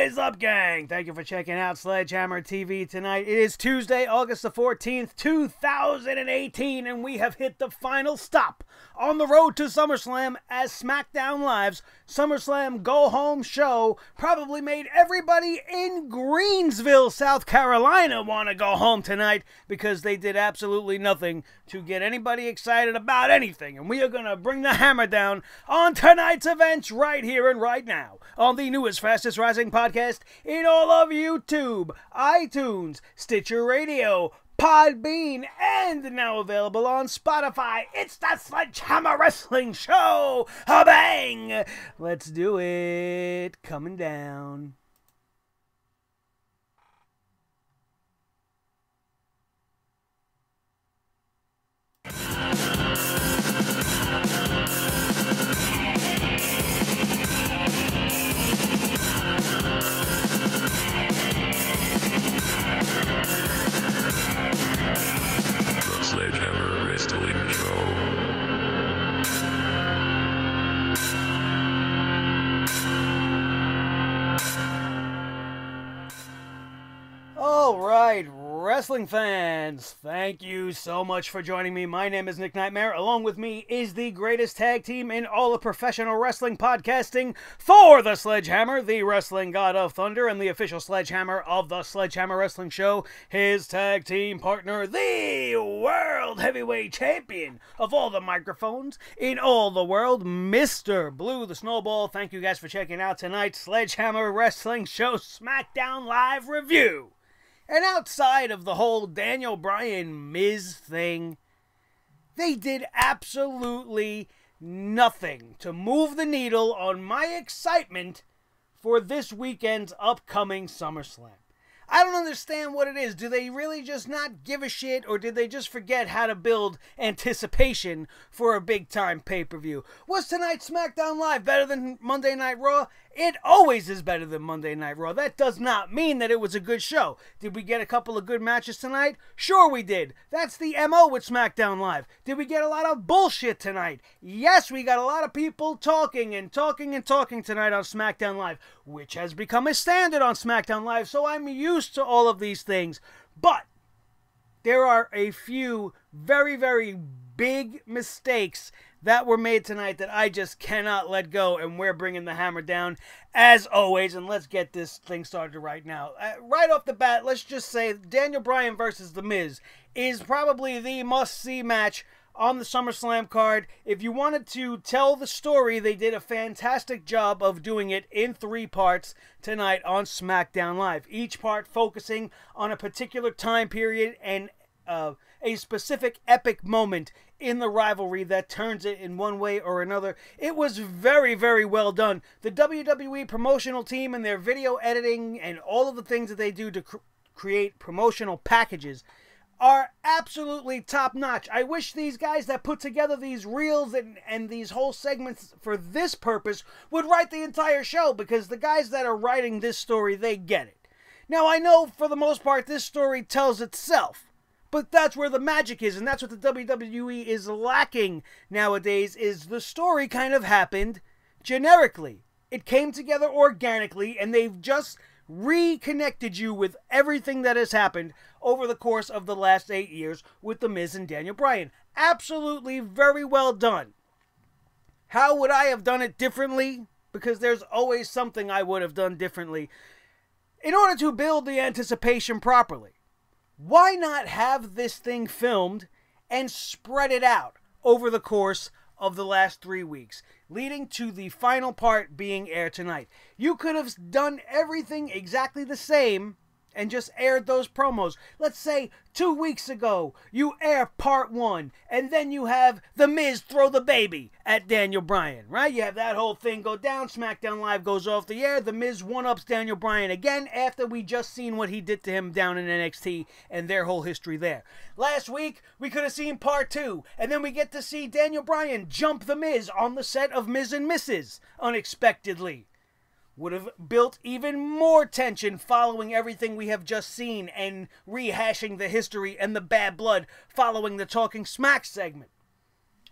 is up, gang? Thank you for checking out Sledgehammer TV tonight. It is Tuesday, August the 14th, 2018, and we have hit the final stop on the road to SummerSlam as SmackDown Live's SummerSlam go-home show probably made everybody in Greensville, South Carolina want to go home tonight because they did absolutely nothing to get anybody excited about anything. And we are going to bring the hammer down on tonight's events right here and right now on the newest, fastest rising podcast in all of YouTube, iTunes, Stitcher Radio, Podbean, and now available on Spotify. It's the Sledgehammer Wrestling Show. Ha-bang! Let's do it. Coming down. Sledgehammer Wrestling Show. All right, wrestling fans, thank you so much for joining me. My name is Nick Nightmare. Along with me is the greatest tag team in all of professional wrestling podcasting for the Sledgehammer, the wrestling god of thunder and the official sledgehammer of the Sledgehammer Wrestling Show. His tag team partner, the world heavyweight champion of all the microphones in all the world, Mr. Blue the Snowball. Thank you guys for checking out tonight's Sledgehammer Wrestling Show SmackDown Live review. And outside of the whole Daniel Bryan Miz thing, they did absolutely nothing to move the needle on my excitement for this weekend's upcoming SummerSlam. I don't understand what it is. Do they really just not give a shit, or did they just forget how to build anticipation for a big-time pay-per-view? Was tonight's SmackDown Live better than Monday Night Raw? It always is better than Monday Night Raw. That does not mean that it was a good show. Did we get a couple of good matches tonight? Sure we did. That's the MO with SmackDown Live. Did we get a lot of bullshit tonight? Yes, we got a lot of people talking and talking and talking tonight on SmackDown Live, which has become a standard on SmackDown Live, so I'm used to all of these things. But there are a few very, very big mistakes that were made tonight that I just cannot let go, and we're bringing the hammer down as always. And let's get this thing started right now. Right off the bat, let's just say Daniel Bryan versus The Miz is probably the must-see match on the SummerSlam card. If you wanted to tell the story, they did a fantastic job of doing it in 3 parts tonight on SmackDown Live. Each part focusing on a particular time period and a specific epic moment in the rivalry that turns it in one way or another. It was very, very well done. The WWE promotional team and their video editing and all of the things that they do to create promotional packages are absolutely top-notch. I wish these guys that put together these reels and these whole segments for this purpose would write the entire show, because the guys that are writing this story, they get it. Now, I know for the most part this story tells itself, but that's where the magic is, and that's what the WWE is lacking nowadays, is the story kind of happened generically. It came together organically, and they've just reconnected you with everything that has happened over the course of the last 8 years with The Miz and Daniel Bryan. Absolutely very well done. How would I have done it differently? Because there's always something I would have done differently. In order to build the anticipation properly, why not have this thing filmed and spread it out over the course of the last 3 weeks, leading to the final part being aired tonight? You could have done everything exactly the same and just aired those promos. Let's say 2 weeks ago, you air part 1, and then you have The Miz throw the baby at Daniel Bryan, right? You have that whole thing go down, SmackDown Live goes off the air, The Miz one-ups Daniel Bryan again after we just seen what he did to him down in NXT and their whole history there. Last week, we could have seen part 2, and then we get to see Daniel Bryan jump The Miz on the set of Miz and Mrs. unexpectedly. Would have built even more tension following everything we have just seen and rehashing the history and the bad blood following the Talking Smack segment.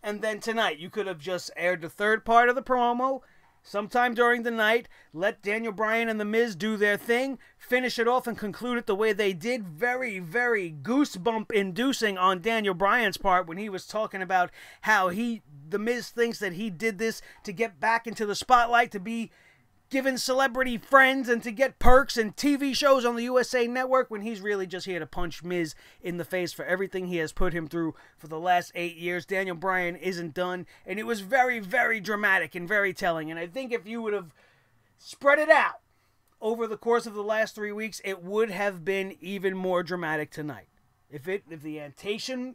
And then tonight, you could have just aired the third part of the promo sometime during the night, let Daniel Bryan and The Miz do their thing, finish it off and conclude it the way they did. Very, very goosebump-inducing on Daniel Bryan's part when he was talking about how The Miz thinks that he did this to get back into the spotlight, to be given celebrity friends and to get perks and TV shows on the USA Network, when he's really just here to punch Miz in the face for everything he has put him through for the last 8 years. Daniel Bryan isn't done, and it was very, very dramatic and very telling. And I think if you would have spread it out over the course of the last 3 weeks, it would have been even more dramatic tonight. If the anticipation,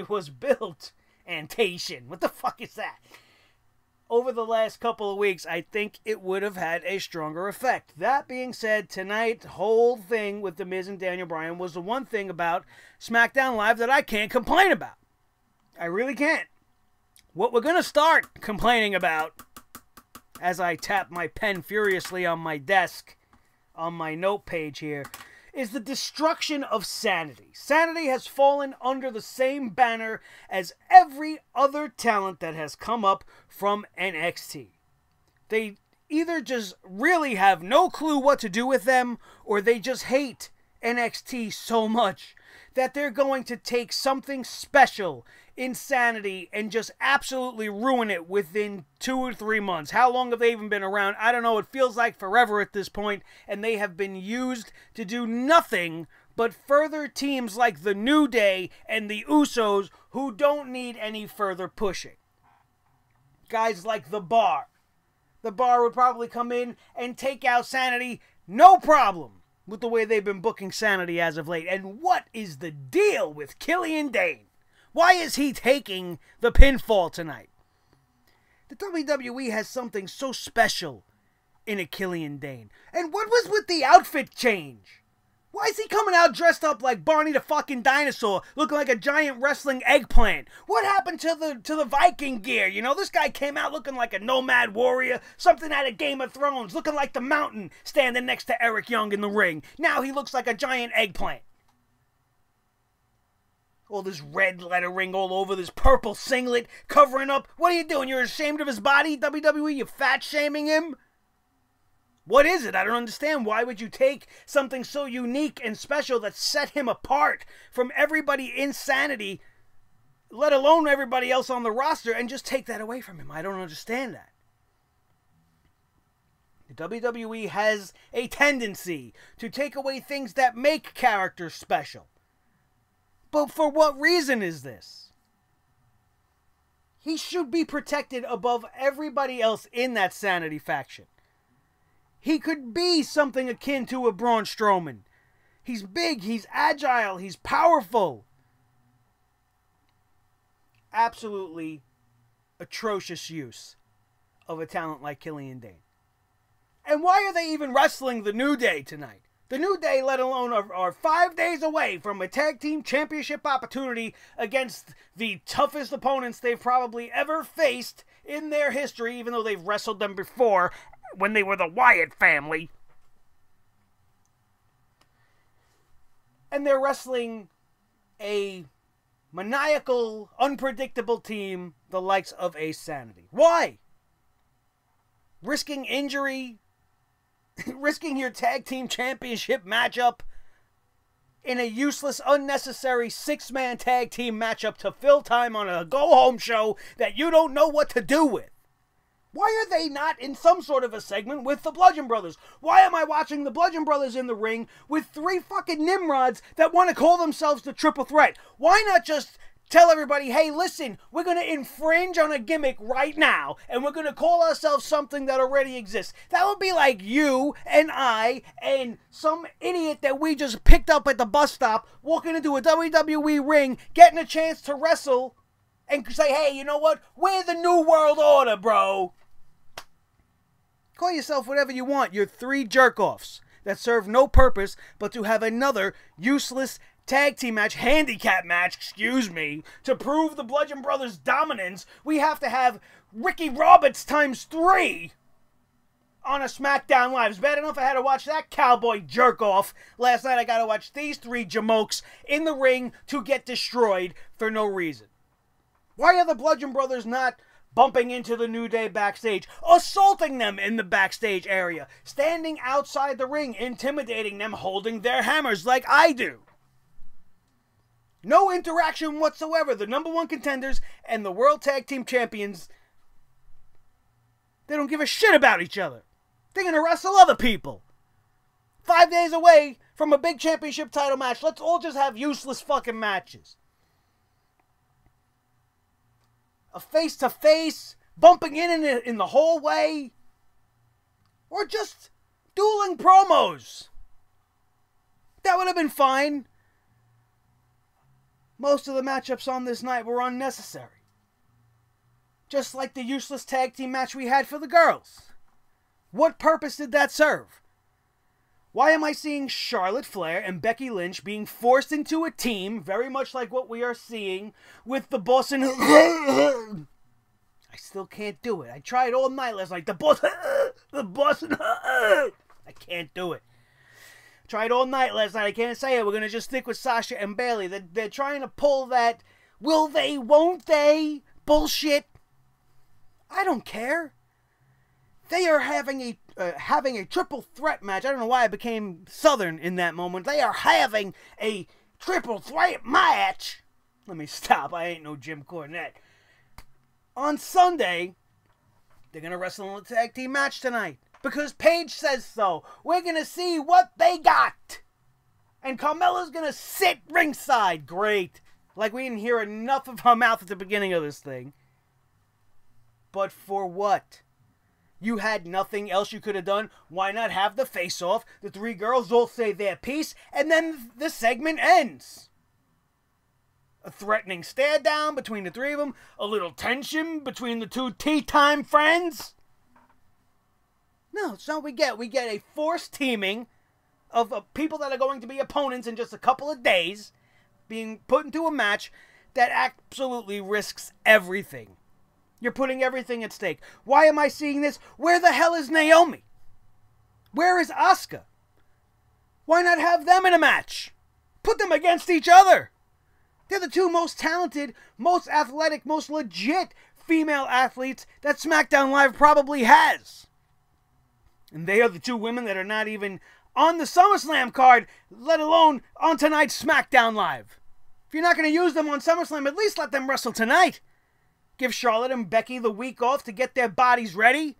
was built, what the fuck is that? Over the last couple of weeks, I think it would have had a stronger effect. That being said, tonight's whole thing with The Miz and Daniel Bryan was the one thing about SmackDown Live that I can't complain about. I really can't. What we're going to start complaining about, as I tap my pen furiously on my desk, on my note page here, is the destruction of sanity. Sanity has fallen under the same banner as every other talent that has come up from NXT. They either just really have no clue what to do with them, or they just hate NXT so much that they're going to take something special in Sanity and just absolutely ruin it within 2 or 3 months. How long have they even been around? I don't know. It feels like forever at this point, and they have been used to do nothing but further teams like the New Day and the Usos, who don't need any further pushing. Guys like The Bar. The Bar would probably come in and take out Sanity, no problem, with the way they've been booking Sanity as of late. And what is the deal with Killian Dane? Why is he taking the pinfall tonight? The WWE has something so special in a Killian Dane. And what was with the outfit change? Why is he coming out dressed up like Barney the fucking dinosaur, looking like a giant wrestling eggplant? What happened to the Viking gear? You know, this guy came out looking like a nomad warrior, something out of Game of Thrones, looking like the Mountain standing next to Eric Young in the ring. Now he looks like a giant eggplant. All this red lettering all over, this purple singlet covering up. What are you doing? You're ashamed of his body, WWE? You fat shaming him? What is it? I don't understand. Why would you take something so unique and special that set him apart from everybody in Sanity, let alone everybody else on the roster, and just take that away from him? I don't understand that. The WWE has a tendency to take away things that make characters special. But for what reason is this? He should be protected above everybody else in that Sanity faction. He could be something akin to a Braun Strowman. He's big, he's agile, he's powerful. Absolutely atrocious use of a talent like Killian Dane. And why are they even wrestling the New Day tonight? The New Day, let alone, are 5 days away from a tag team championship opportunity against the toughest opponents they've probably ever faced in their history, even though they've wrestled them before when they were the Wyatt family. And they're wrestling a maniacal, unpredictable team, the likes of a Sanity. Why? Risking injury? Risking your tag team championship matchup in a useless, unnecessary 6-man tag team matchup to fill time on a go-home show that you don't know what to do with? Why are they not in some sort of a segment with the Bludgeon Brothers? Why am I watching the Bludgeon Brothers in the ring with 3 fucking Nimrods that want to call themselves the Triple Threat? Why not just tell everybody, hey, listen, we're going to infringe on a gimmick right now, and we're going to call ourselves something that already exists? That would be like you and I and some idiot that we just picked up at the bus stop walking into a WWE ring, getting a chance to wrestle, and say, hey, you know what? We're the New World Order, bro. Call yourself whatever you want. You're 3 jerk-offs that serve no purpose but to have another useless tag team match, handicap match, excuse me, to prove the Bludgeon Brothers' dominance. We have to have Ricky Roberts times 3 on a SmackDown Live. It's bad enough I had to watch that cowboy jerk-off last night. I got to watch these 3 jamokes in the ring to get destroyed for no reason. Why are the Bludgeon Brothers not bumping into the New Day backstage, assaulting them in the backstage area, standing outside the ring, intimidating them, holding their hammers like I do. No interaction whatsoever. The number one contenders and the World Tag Team Champions, they don't give a shit about each other. They're going to wrestle other people. 5 days away from a big championship title match. Let's all just have useless fucking matches. A face-to-face, bumping in the hallway, or just dueling promos. That would have been fine. Most of the matchups on this night were unnecessary. Just like the useless tag team match we had for the girls. What purpose did that serve? Why am I seeing Charlotte Flair and Becky Lynch being forced into a team, very much like what we are seeing with the Boston... I still can't do it. I tried all night last night. The Boston... I can't do it. Tried all night last night. I can't say it. We're going to just stick with Sasha and Bayley. They're trying to pull that will they, won't they bullshit. I don't care. They are having a triple threat match. I don't know why I became Southern in that moment. They are having a triple threat match. Let me stop. I ain't no Jim Cornette. On Sunday, they're going to wrestle in a tag team match tonight. Because Paige says so. We're going to see what they got. And Carmella's going to sit ringside. Great. Like we didn't hear enough of her mouth at the beginning of this thing. But for what? You had nothing else you could have done. Why not have the face-off? The three girls all say their piece. And then the segment ends. A threatening stare down between the three of them. A little tension between the two tea time friends. No, it's not what we get. We get a forced teaming of people that are going to be opponents in just a couple of days being put into a match that absolutely risks everything. You're putting everything at stake. Why am I seeing this? Where the hell is Naomi? Where is Asuka? Why not have them in a match? Put them against each other. They're the two most talented, most athletic, most legit female athletes that SmackDown Live probably has. And they are the two women that are not even on the SummerSlam card, let alone on tonight's SmackDown Live. If you're not going to use them on SummerSlam, at least let them wrestle tonight. Give Charlotte and Becky the week off to get their bodies ready.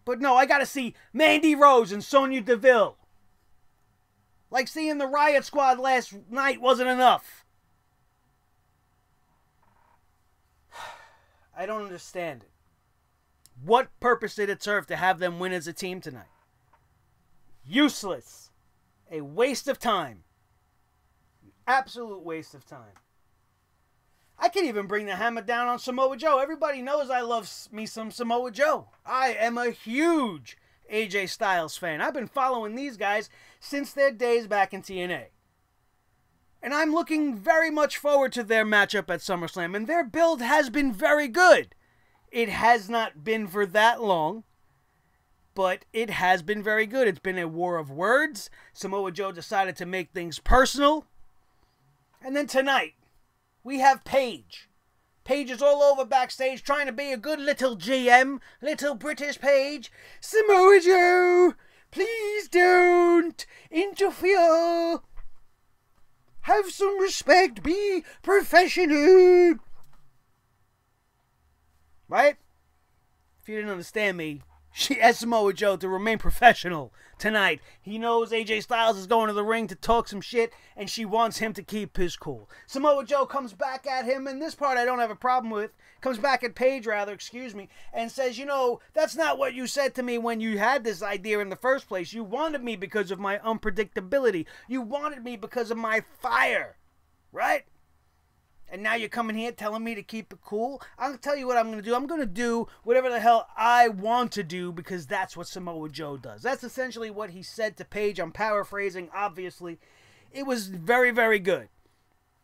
But no, I got to see Mandy Rose and Sonya Deville. Like seeing the Riot Squad last night wasn't enough. I don't understand it. What purpose did it serve to have them win as a team tonight? Useless. A waste of time. Absolute waste of time. I can even bring the hammer down on Samoa Joe. Everybody knows I love me some Samoa Joe. I am a huge AJ Styles fan. I've been following these guys since their days back in TNA. And I'm looking very much forward to their matchup at SummerSlam. And their build has been very good. It has not been for that long, but it has been very good. It's been a war of words. Samoa Joe decided to make things personal. And then tonight, we have Paige. Paige is all over backstage trying to be a good little GM, little British Paige. Samoa Joe, please don't interfere. Have some respect. Be professional. Right? If you didn't understand me, she asked Samoa Joe to remain professional tonight. He knows AJ Styles is going to the ring to talk some shit, and she wants him to keep his cool. Samoa Joe comes back at him, and this part I don't have a problem with. Comes back at Paige, rather, excuse me, and says, you know, that's not what you said to me when you had this idea in the first place. You wanted me because of my unpredictability. You wanted me because of my fire. Right? And now you're coming here telling me to keep it cool? I'll tell you what I'm going to do. I'm going to do whatever the hell I want to do because that's what Samoa Joe does. That's essentially what he said to Paige. I'm paraphrasing, obviously. It was very, very good.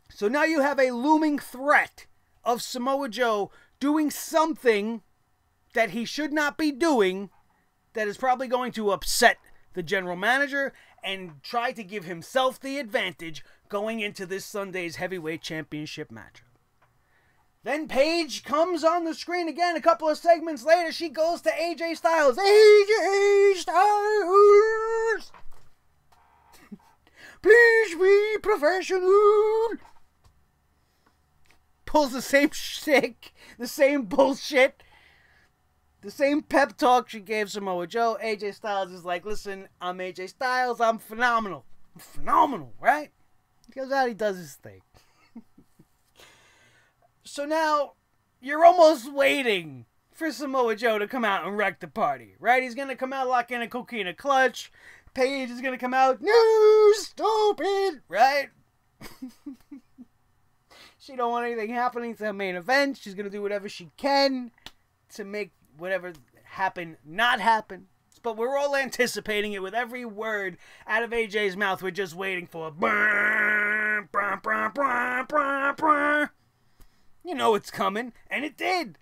So now you have a looming threat of Samoa Joe doing something that he should not be doing that is probably going to upset the general manager and try to give himself the advantage going into this Sunday's heavyweight championship matchup. Then Paige comes on the screen again a couple of segments later. She goes to AJ Styles. AJ Styles! Please be professional. Pulls the same shtick, the same bullshit, the same pep talk she gave Samoa Joe. AJ Styles is like, listen, I'm AJ Styles. I'm phenomenal. I'm phenomenal, right? He goes out, he does his thing. So now, you're almost waiting for Samoa Joe to come out and wreck the party, right? He's going to come out, lock in a coquina clutch. Paige is going to come out, no, stupid, right? She don't want anything happening to the main event. She's going to do whatever she can to make whatever happen not happen. But we're all anticipating it with every word out of AJ's mouth. We're just waiting for you know it's coming, and it did.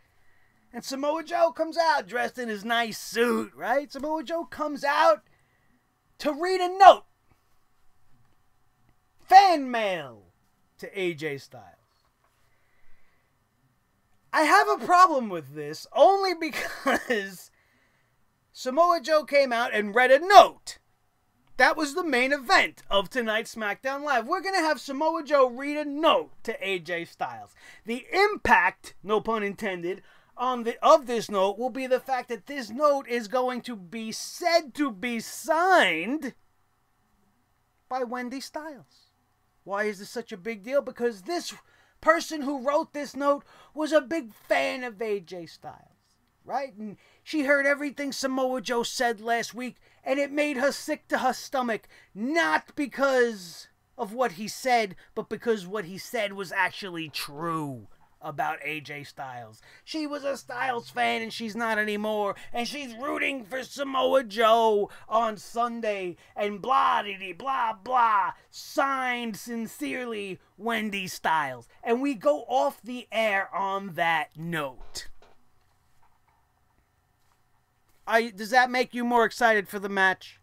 And Samoa Joe comes out dressed in his nice suit, right? Samoa Joe comes out to read a note. Fan mail to AJ Styles. I have a problem with this only because Samoa Joe came out and read a note. That was the main event of tonight's SmackDown Live. We're going to have Samoa Joe read a note to AJ Styles. The impact, no pun intended, of this note will be the fact that this note is going to be said to be signed by Wendy Styles. Why is this such a big deal? Because this person who wrote this note was a big fan of AJ Styles, right? And she heard everything Samoa Joe said last week, and it made her sick to her stomach, not because of what he said, but because what he said was actually true about AJ Styles. She was a Styles fan, and she's not anymore, and she's rooting for Samoa Joe on Sunday, and blah-dee-dee, blah, blah, signed sincerely, Wendy Styles. And we go off the air on that note. Does that make you more excited for the match?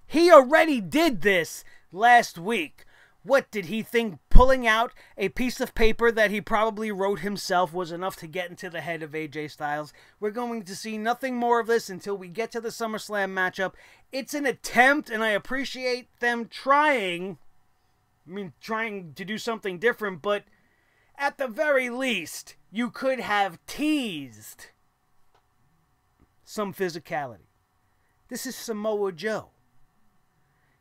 He already did this last week. What did he think pulling out a piece of paper that he probably wrote himself was enough to get into the head of AJ Styles? We're going to see nothing more of this until we get to the SummerSlam matchup. It's an attempt, and I appreciate them trying to do something different, but at the very least, you could have teased some physicality. This is Samoa Joe.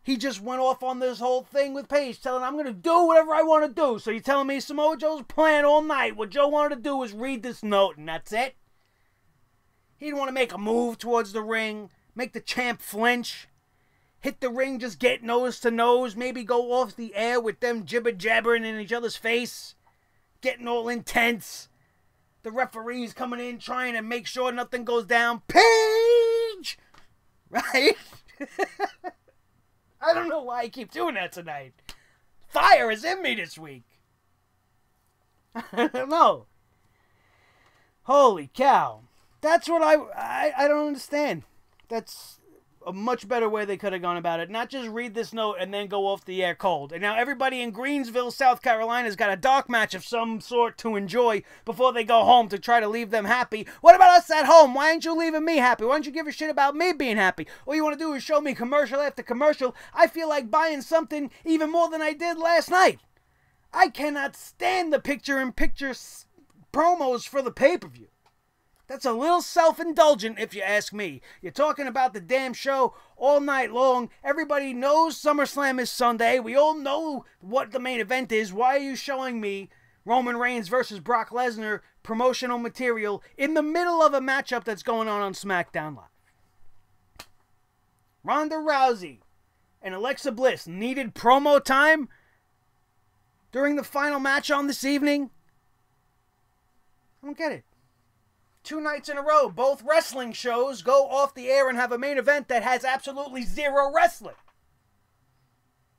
He just went off on this whole thing with Paige, telling I'm going to do whatever I want to do. So you're telling me Samoa Joe's plan all night, what Joe wanted to do was read this note, and that's it? He didn't want to make a move towards the ring, make the champ flinch, hit the ring, just get nose to nose, maybe go off the air with them jibber-jabbering in each other's face, getting all intense. The referee's coming in trying to make sure nothing goes down. Paige! Right? I don't know why I keep doing that tonight. Fire is in me this week. I don't know. Holy cow. That's what I don't understand. That's a much better way they could have gone about it. Not just read this note and then go off the air cold. And now everybody in Greensville, South Carolina has got a dark match of some sort to enjoy before they go home to try to leave them happy. What about us at home? Why aren't you leaving me happy? Why don't you give a shit about me being happy? All you want to do is show me commercial after commercial. I feel like buying something even more than I did last night. I cannot stand the picture-in-picture promos for the pay-per-view. That's a little self-indulgent if you ask me. You're talking about the damn show all night long. Everybody knows SummerSlam is Sunday. We all know what the main event is. Why are you showing me Roman Reigns versus Brock Lesnar promotional material in the middle of a matchup that's going on SmackDown Live? Ronda Rousey and Alexa Bliss needed promo time during the final match on this evening? I don't get it. 2 nights in a row, both wrestling shows go off the air and have a main event that has absolutely zero wrestling.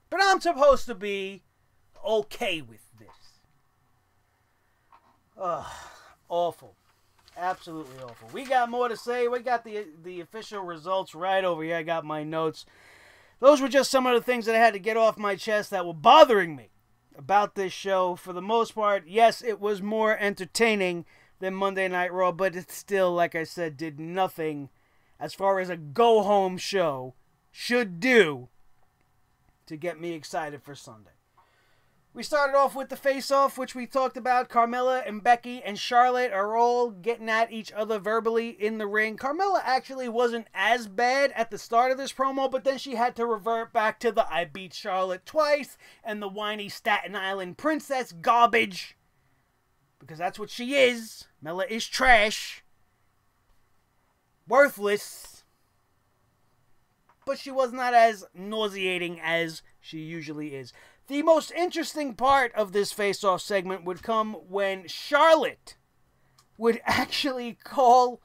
But I'm supposed to be okay with this. Ugh, awful. Absolutely awful. We got more to say. We got the official results right over here. I got my notes. Those were just some of the things that I had to get off my chest that were bothering me. about this show. For the most part, yes, it was more entertaining than Monday Night Raw, but it still, like I said, did nothing as far as a go-home show should do to get me excited for Sunday. We started off with the face-off, which we talked about. Carmella and Becky and Charlotte are all getting at each other verbally in the ring. Carmella actually wasn't as bad at the start of this promo, but then she had to revert back to the I beat Charlotte twice and the whiny Staten Island princess garbage. Because that's what she is. Mella is trash. Worthless. But she was not as nauseating as she usually is. The most interesting part of this face-off segment would come when Charlotte would actually call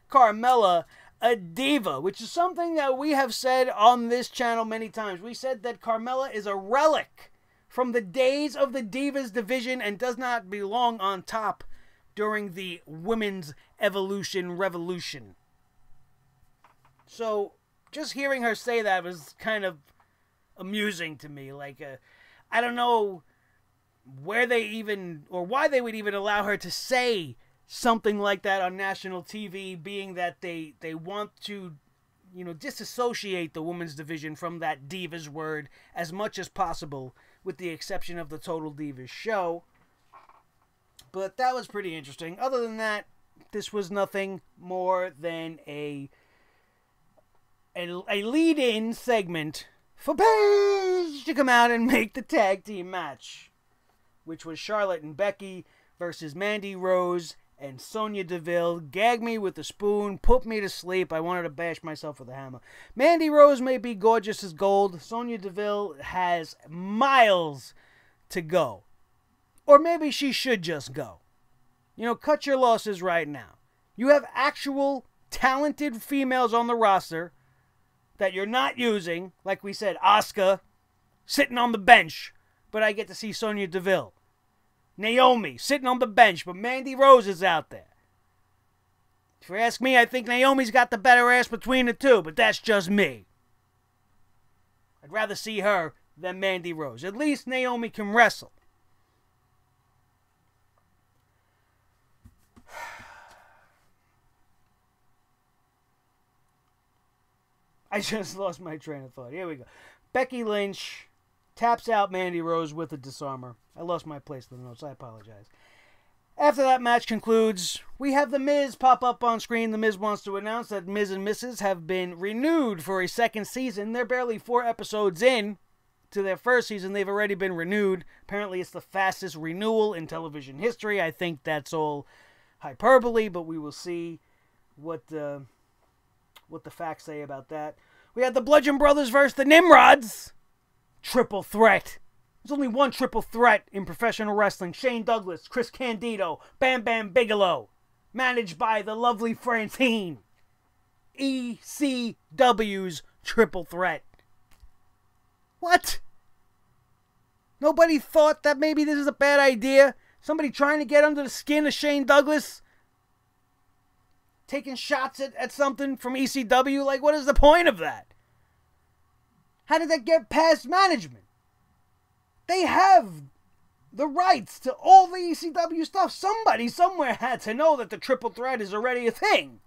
Carmella a diva, which is something that we have said on this channel many times. We said that Carmella is a relic from the days of the Divas division and does not belong on top during the women's evolution revolution. So, just hearing her say that was kind of amusing to me. Like, I don't know where they even, or why they would even allow her to say something like that on national TV, being that they want to, you know, disassociate the women's division from that Divas word as much as possible, with the exception of the Total Divas show. But that was pretty interesting. Other than that, this was nothing more than a lead-in segment for Paige to come out and make the tag team match, which was Charlotte and Becky versus Mandy Rose and Sonya Deville. Gag me with a spoon, put me to sleep. I wanted to bash myself with a hammer. Mandy Rose may be gorgeous as gold. Sonya Deville has miles to go. Or maybe she should just go. You know, cut your losses right now. You have actual talented females on the roster that you're not using. Like we said, Asuka sitting on the bench, but I get to see Sonya Deville. Naomi sitting on the bench, but Mandy Rose is out there. If you ask me, I think Naomi's got the better ass between the two, but that's just me. I'd rather see her than Mandy Rose. At least Naomi can wrestle. I just lost my train of thought. Here we go. Becky Lynch taps out Mandy Rose with a disarmer. I lost my place in the notes. I apologize. After that match concludes, we have The Miz pop up on screen. The Miz wants to announce that Miz and Mrs. have been renewed for a second season. They're barely 4 episodes in to their first season. They've already been renewed. Apparently, it's the fastest renewal in television history. I think that's all hyperbole, but we will see what the facts say about that. We had the Bludgeon Brothers versus the Nimrods. Triple threat. There's only one triple threat in professional wrestling. Shane Douglas, Chris Candido, Bam Bam Bigelow. Managed by the lovely Francine. ECW's triple threat. What? Nobody thought that maybe this is a bad idea? Somebody trying to get under the skin of Shane Douglas? Taking shots at something from ECW? Like, what is the point of that? How did that get past management? They have the rights to all the ECW stuff. Somebody somewhere had to know that the triple threat is already a thing.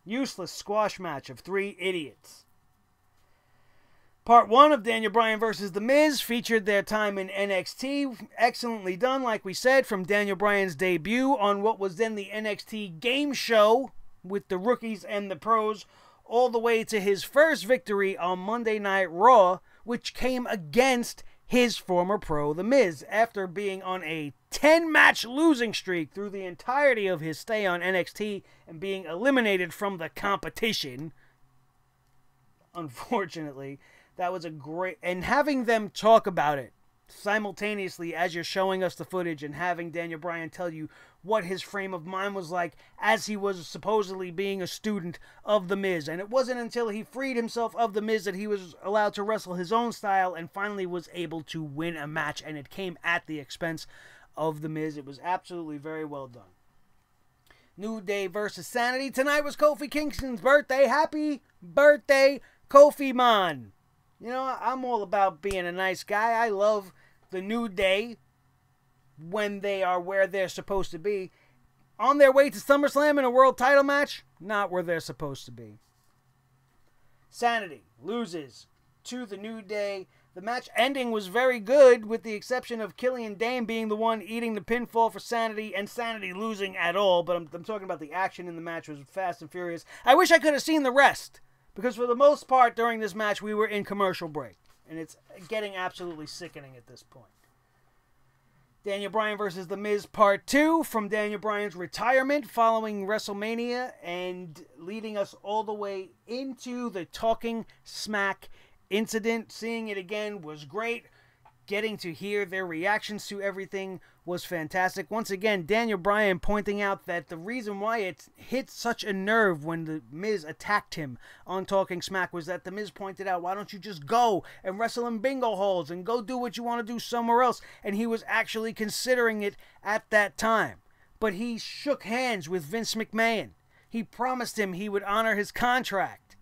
Useless squash match of 3 idiots. Part 1 of Daniel Bryan versus The Miz featured their time in NXT. Excellently done, like we said, from Daniel Bryan's debut on what was then the NXT game show with the rookies and the pros, all the way to his first victory on Monday Night Raw, which came against his former pro, The Miz, after being on a 10-match losing streak through the entirety of his stay on NXT and being eliminated from the competition. Unfortunately, that was a great... And having them talk about it simultaneously as you're showing us the footage and having Daniel Bryan tell you what his frame of mind was like as he was supposedly being a student of The Miz. And it wasn't until he freed himself of The Miz that he was allowed to wrestle his own style and finally was able to win a match. And it came at the expense of The Miz. It was absolutely very well done. New Day versus Sanity. Tonight was Kofi Kingston's birthday. Happy birthday, Kofi Man. You know, I'm all about being a nice guy. I love the New Day when they are where they're supposed to be. On their way to SummerSlam in a world title match, not where they're supposed to be. Sanity loses to the New Day. The match ending was very good, with the exception of Killian Dane being the one eating the pinfall for Sanity, and Sanity losing at all. But I'm talking about the action in the match was fast and furious. I wish I could have seen the rest, because for the most part during this match we were in commercial break, and it's getting absolutely sickening at this point. Daniel Bryan versus The Miz Part 2 from Daniel Bryan's retirement following WrestleMania, and leading us all the way into the Talking Smack incident. Seeing it again was great. Getting to hear their reactions to everything was fantastic. Once again, Daniel Bryan pointing out that the reason why it hit such a nerve when The Miz attacked him on Talking Smack was that The Miz pointed out, why don't you just go and wrestle in bingo halls and go do what you want to do somewhere else? And he was actually considering it at that time. But he shook hands with Vince McMahon. He promised him he would honor his contract.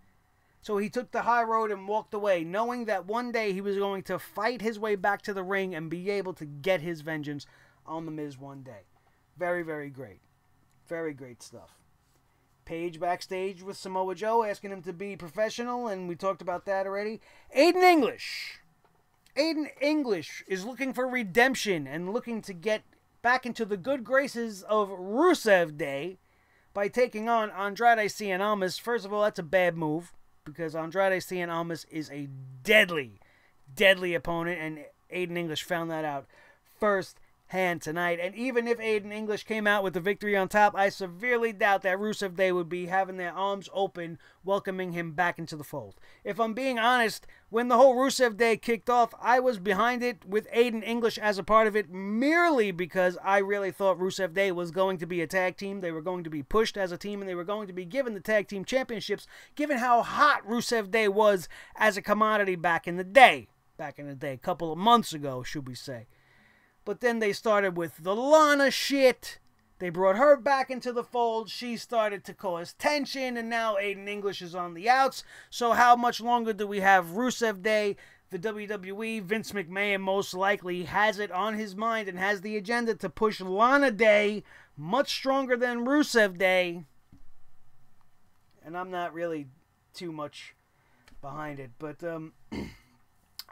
So he took the high road and walked away, knowing that one day he was going to fight his way back to the ring and be able to get his vengeance on The Miz one day. Very, very great. Very great stuff. Paige backstage with Samoa Joe, asking him to be professional, and we talked about that already. Aiden English. Aiden English is looking for redemption and looking to get back into the good graces of Rusev Day by taking on Andrade Cien Almas. First of all, that's a bad move, because Andrade Cien Almas is a deadly, deadly opponent, and Aiden English found that out firsthand tonight. And even if Aiden English came out with the victory on top, I severely doubt that Rusev Day would be having their arms open, welcoming him back into the fold. If I'm being honest, when the whole Rusev Day kicked off, I was behind it with Aiden English as a part of it, merely because I really thought Rusev Day was going to be a tag team. They were going to be pushed as a team, and they were going to be given the tag team championships, given how hot Rusev Day was as a commodity back in the day. A couple of months ago, should we say. But then they started with the Lana shit. They brought her back into the fold. She started to cause tension, and now Aiden English is on the outs. So how much longer do we have Rusev Day? The WWE, Vince McMahon most likely has it on his mind and has the agenda to push Lana Day much stronger than Rusev Day. And I'm not really too much behind it. But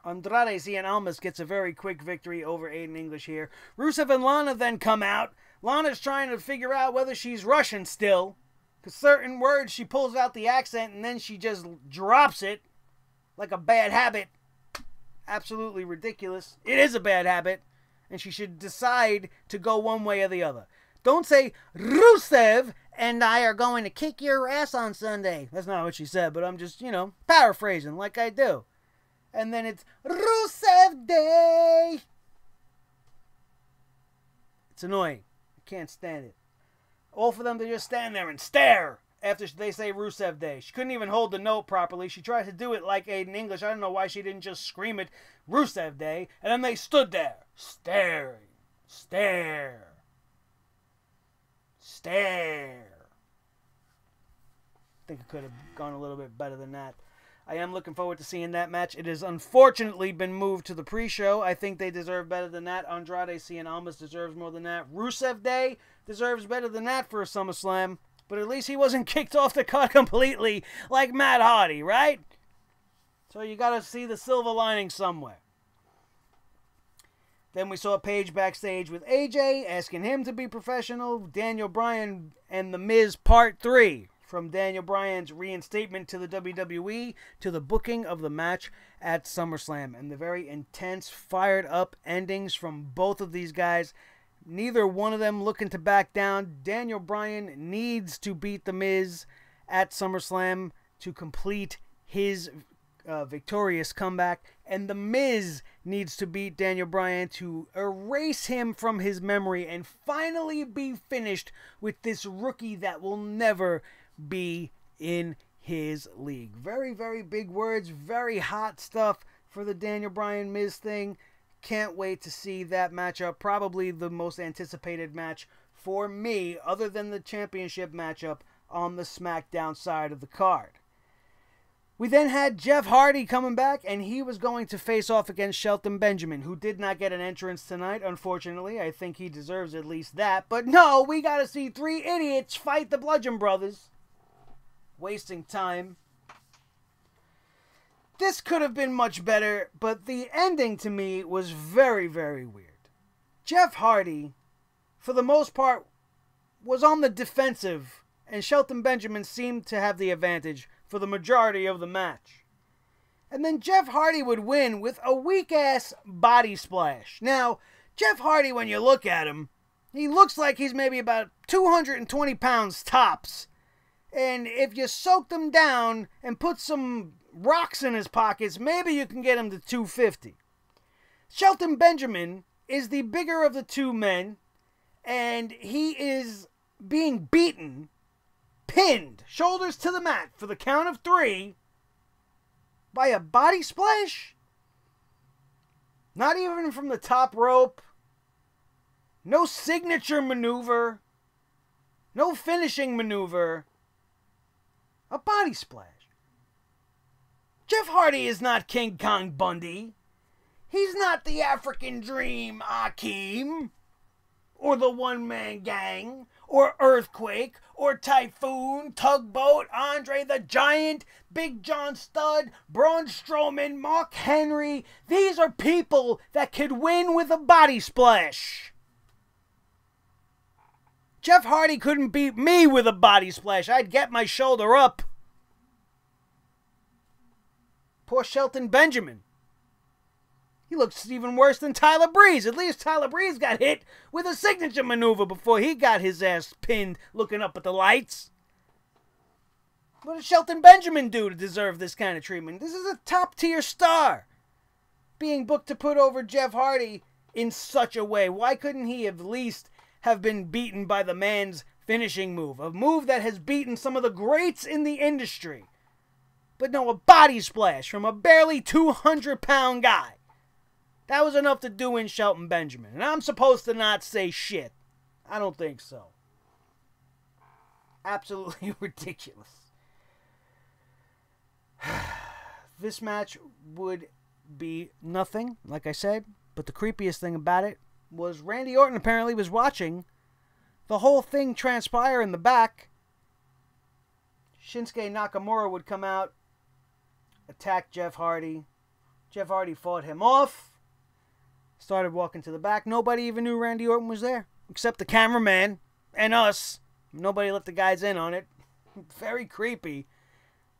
Andrade Cien Almas gets a very quick victory over Aiden English here. Rusev and Lana then come out. Lana's trying to figure out whether she's Russian still, because certain words she pulls out the accent and then she just drops it like a bad habit. Absolutely ridiculous. It is a bad habit, and she should decide to go one way or the other. Don't say, Rusev and I are going to kick your ass on Sunday. That's not what she said, but I'm just, paraphrasing like I do. And then it's Rusev Day. It's annoying. I can't stand it. All for them to just stand there and stare after they say Rusev Day. She couldn't even hold the note properly. She tried to do it like Aiden English. I don't know why she didn't just scream it, Rusev Day. And then they stood there, staring, stare. I think it could have gone a little bit better than that. I am looking forward to seeing that match. It has unfortunately been moved to the pre-show. I think they deserve better than that. Andrade Cien Almas deserves more than that. Rusev Day deserves better than that for a SummerSlam. But at least he wasn't kicked off the card completely like Matt Hardy, right? So you got to see the silver lining somewhere. Then we saw Paige backstage with AJ, asking him to be professional. Daniel Bryan and The Miz Part 3. From Daniel Bryan's reinstatement to the WWE to the booking of the match at SummerSlam. And the very intense, fired up endings from both of these guys. Neither one of them looking to back down. Daniel Bryan needs to beat The Miz at SummerSlam to complete his victorious comeback. And The Miz needs to beat Daniel Bryan to erase him from his memory and finally be finished with this rookie that will never be in his league. Very, very big words. Very hot stuff for the Daniel Bryan Miz thing. Can't wait to see that matchup. Probably the most anticipated match for me, other than the championship matchup on the SmackDown side of the card. We then had Jeff Hardy coming back, and he was going to face off against Shelton Benjamin, who did not get an entrance tonight, unfortunately. I think he deserves at least that. But no, we got to see three idiots fight the Bludgeon Brothers. Wasting time. This could have been much better, but the ending to me was very, very weird. Jeff Hardy, for the most part, was on the defensive, and Shelton Benjamin seemed to have the advantage for the majority of the match. And then Jeff Hardy would win with a weak-ass body splash. Now, Jeff Hardy, when you look at him, he looks like he's maybe about 220 pounds tops. And if you soaked him down and put some rocks in his pockets, maybe you can get him to 250. Shelton Benjamin is the bigger of the two men, and he is being beaten, pinned, shoulders to the mat for the count of 3 by a body splash? Not even from the top rope. No signature maneuver. No finishing maneuver. A body splash. Jeff Hardy is not King Kong Bundy. He's not the African Dream Akeem. Or the One Man Gang, or Earthquake, or Typhoon, Tugboat, Andre the Giant, Big John Studd, Braun Strowman, Mark Henry. These are people that could win with a body splash. Jeff Hardy couldn't beat me with a body splash. I'd get my shoulder up. Poor Shelton Benjamin. He looks even worse than Tyler Breeze. At least Tyler Breeze got hit with a signature maneuver before he got his ass pinned looking up at the lights. What did Shelton Benjamin do to deserve this kind of treatment? This is a top-tier star being booked to put over Jeff Hardy in such a way. Why couldn't he at least have been beaten by the man's finishing move? A move that has beaten some of the greats in the industry. But no, a body splash from a barely 200-pound guy. That was enough to do in Shelton Benjamin. And I'm supposed to not say shit. I don't think so. Absolutely ridiculous. This match would be nothing, like I said. But the creepiest thing about it was Randy Orton apparently was watching the whole thing transpire in the back. Shinsuke Nakamura would come out, attack Jeff Hardy. Jeff Hardy fought him off. Started walking to the back. Nobody even knew Randy Orton was there, except the cameraman and us. Nobody let the guys in on it. Very creepy.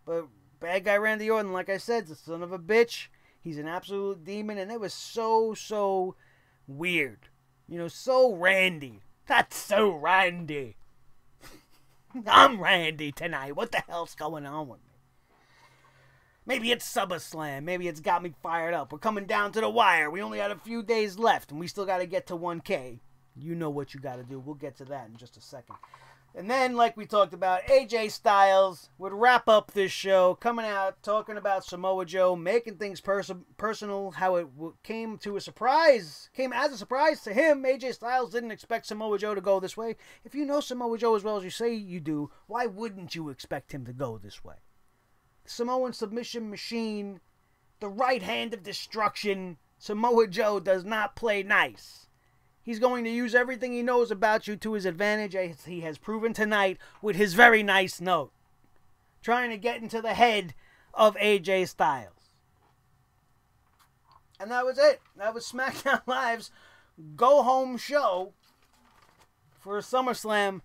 But bad guy Randy Orton, like I said, is a son of a bitch. He's an absolute demon, and it was so weird. You know, so Randy. That's so Randy. I'm Randy tonight. What the hell's going on with me? Maybe it's SummerSlam. Maybe it's got me fired up. We're coming down to the wire. We only had a few days left, and we still got to get to 1K. You know what you got to do. We'll get to that in just a second. And then, like we talked about, AJ Styles would wrap up this show, coming out, talking about Samoa Joe, making things personal, how it came as a surprise to him. AJ Styles didn't expect Samoa Joe to go this way. If you know Samoa Joe as well as you say you do, why wouldn't you expect him to go this way? Samoan submission machine, the right hand of destruction. Samoa Joe does not play nice. He's going to use everything he knows about you to his advantage, as he has proven tonight with his very nice note. Trying to get into the head of AJ Styles. And that was it. That was SmackDown Live's go-home show for SummerSlam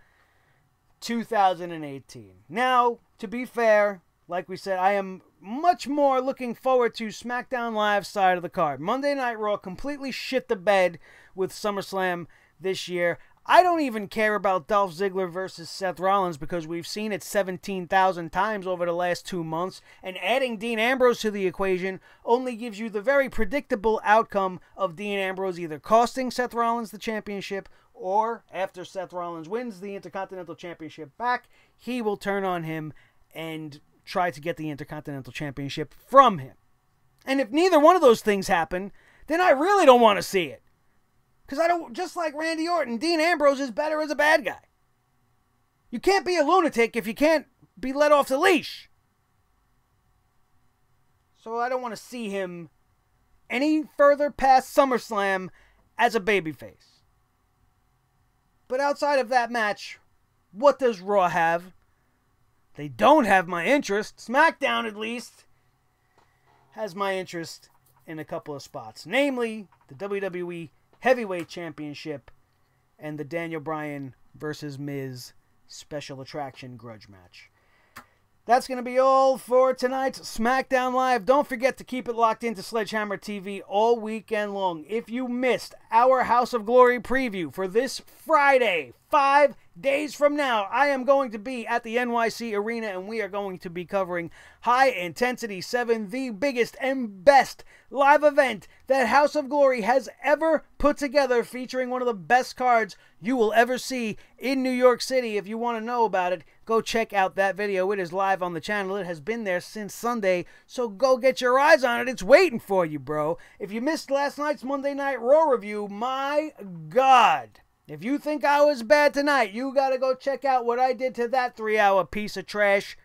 2018. Now, to be fair, like we said, I am much more looking forward to SmackDown Live's side of the card. Monday Night Raw completely shit the bed with SummerSlam this year. I don't even care about Dolph Ziggler versus Seth Rollins because we've seen it 17,000 times over the last 2 months, and adding Dean Ambrose to the equation only gives you the very predictable outcome of Dean Ambrose either costing Seth Rollins the championship, or after Seth Rollins wins the Intercontinental Championship back, he will turn on him and try to get the Intercontinental Championship from him. And if neither one of those things happen, then I really don't want to see it. Because I don't, just like Randy Orton, Dean Ambrose is better as a bad guy. You can't be a lunatic if you can't be let off the leash. So I don't want to see him any further past SummerSlam as a babyface. But outside of that match, what does Raw have? They don't have my interest. SmackDown, at least, has my interest in a couple of spots. Namely, the WWE Heavyweight Championship and the Daniel Bryan versus Miz Special Attraction Grudge match. That's going to be all for tonight's SmackDown Live. Don't forget to keep it locked into Sledgehammer TV all weekend long. If you missed our House of Glory preview for this Friday, 5 days from now, I am going to be at the NYC Arena, and we are going to be covering High Intensity 7, the biggest and best live event that House of Glory has ever put together, featuring one of the best cards you will ever see in New York City. If you want to know about it, go check out that video. It is live on the channel. It has been there since Sunday, so go get your eyes on it. It's waiting for you, bro. If you missed last night's Monday Night Raw review, my God. If you think I was bad tonight, you got to go check out what I did to that 3-hour piece of trash.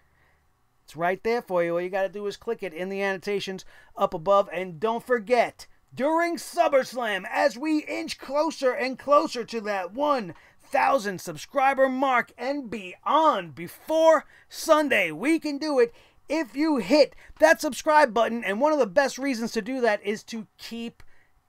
It's right there for you. All you got to do is click it in the annotations up above. And don't forget, during SummerSlam, as we inch closer and closer to that 1,000 subscriber mark and beyond, before Sunday, we can do it if you hit that subscribe button. And one of the best reasons to do that is to keep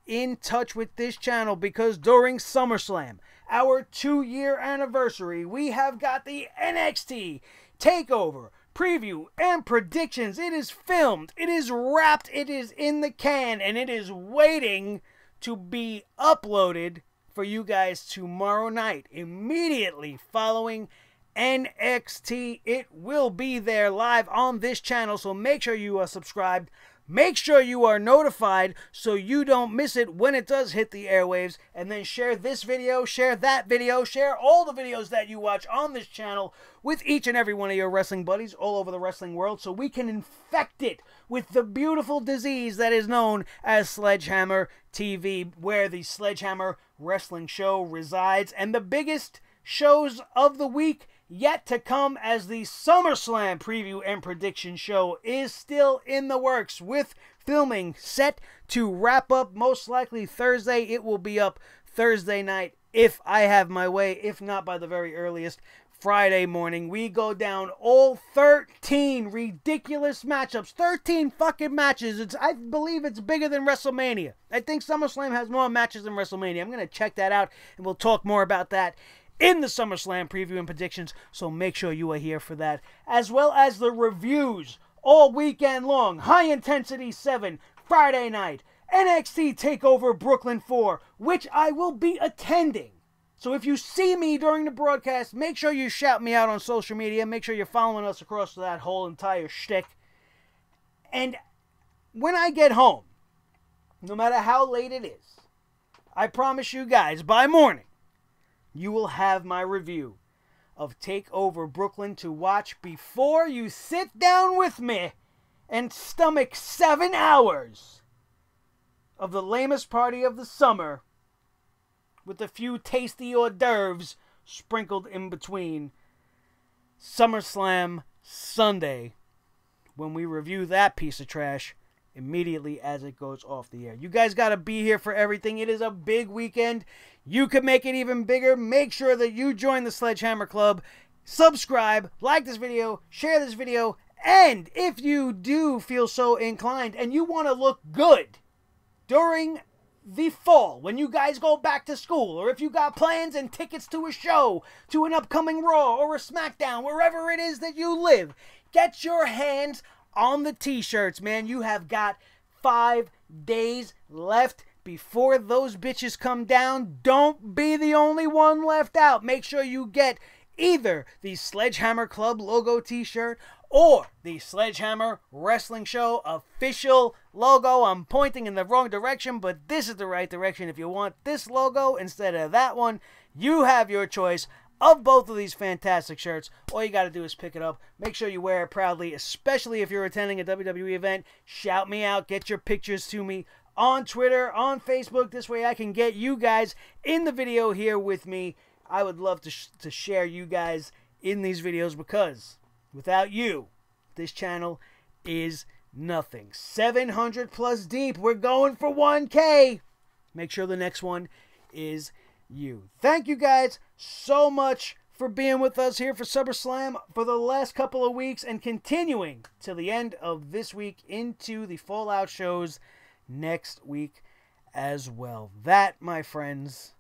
in touch with this channel, because during SummerSlam, our 2-year anniversary, we have got the NXT TakeOver preview and predictions. It is filmed, it is wrapped, it is in the can, and it is waiting to be uploaded for you guys tomorrow night, immediately following NXT. It will be there live on this channel, so make sure you are subscribed. Make sure you are notified so you don't miss it when it does hit the airwaves. And then share this video, share that video, share all the videos that you watch on this channel with each and every one of your wrestling buddies all over the wrestling world, so we can infect it with the beautiful disease that is known as Sledgehammer TV, where the Sledgehammer Wrestling Show resides. And the biggest shows of the week yet to come, as the SummerSlam preview and prediction show is still in the works, with filming set to wrap up most likely Thursday. It will be up Thursday night if I have my way, if not by the very earliest Friday morning. We go down all 13 ridiculous matchups, 13 fucking matches. I believe it's bigger than WrestleMania. I think SummerSlam has more matches than WrestleMania. I'm going to check that out, and we'll talk more about that in the SummerSlam preview and predictions, so make sure you are here for that, as well as the reviews all weekend long. High Intensity 7, Friday night, NXT TakeOver Brooklyn 4, which I will be attending. So if you see me during the broadcast, make sure you shout me out on social media. Make sure you're following us across that whole entire shtick. And when I get home, no matter how late it is, I promise you guys, by morning, you will have my review of TakeOver Brooklyn to watch before you sit down with me and stomach 7 hours of the lamest party of the summer, with a few tasty hors d'oeuvres sprinkled in between. SummerSlam Sunday, when we review that piece of trash immediately as it goes off the air. You guys got to be here for everything. It is a big weekend. You could make it even bigger. Make sure that you join the Sledgehammer Club. Subscribe, like this video, share this video, and if you do feel so inclined and you want to look good during the fall, when you guys go back to school, or if you got plans and tickets to a show, to an upcoming Raw or a SmackDown, wherever it is that you live, get your hands on the t-shirts, man. You have got 5 days left before those bitches come down. Don't be the only one left out. Make sure you get either the Sledgehammer Club logo t-shirt or the Sledgehammer Wrestling Show official logo. I'm pointing in the wrong direction, but this is the right direction. If you want this logo instead of that one, you have your choice of both of these fantastic shirts. All you got to do is pick it up. Make sure you wear it proudly, especially if you're attending a WWE event. Shout me out. Get your pictures to me on Twitter, on Facebook. This way I can get you guys in the video here with me. I would love to share you guys in these videos, because without you, this channel is nothing. 700 plus deep. We're going for 1K. Make sure the next one is you. Thank you guys so much for being with us here for SummerSlam for the last couple of weeks and continuing till the end of this week into the Fallout shows next week as well. That, my friends,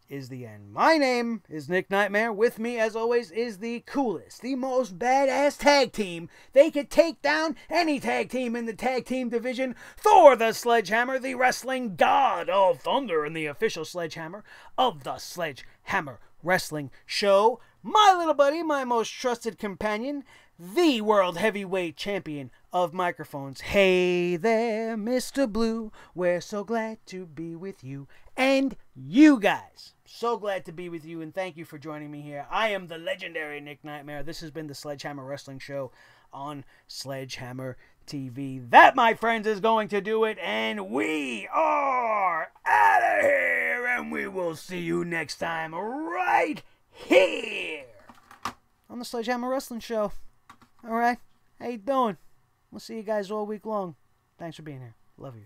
is the end. My name is Nick Nightmare. With me, as always, is the coolest, the most badass tag team. They could take down any tag team in the tag team division. Thor the Sledgehammer, the wrestling god of thunder and the official sledgehammer of the Sledgehammer Wrestling Show. My little buddy, my most trusted companion, the World Heavyweight Champion of microphones. Hey there, Mr. Blue. We're so glad to be with you. And you guys. So glad to be with you, and thank you for joining me here. I am the legendary Nick Nightmare. This has been the Sledgehammer Wrestling Show on Sledgehammer TV. That, my friends, is going to do it, and we are out of here, and we will see you next time right here on the Sledgehammer Wrestling Show. All right? How you doing? We'll see you guys all week long. Thanks for being here. Love you.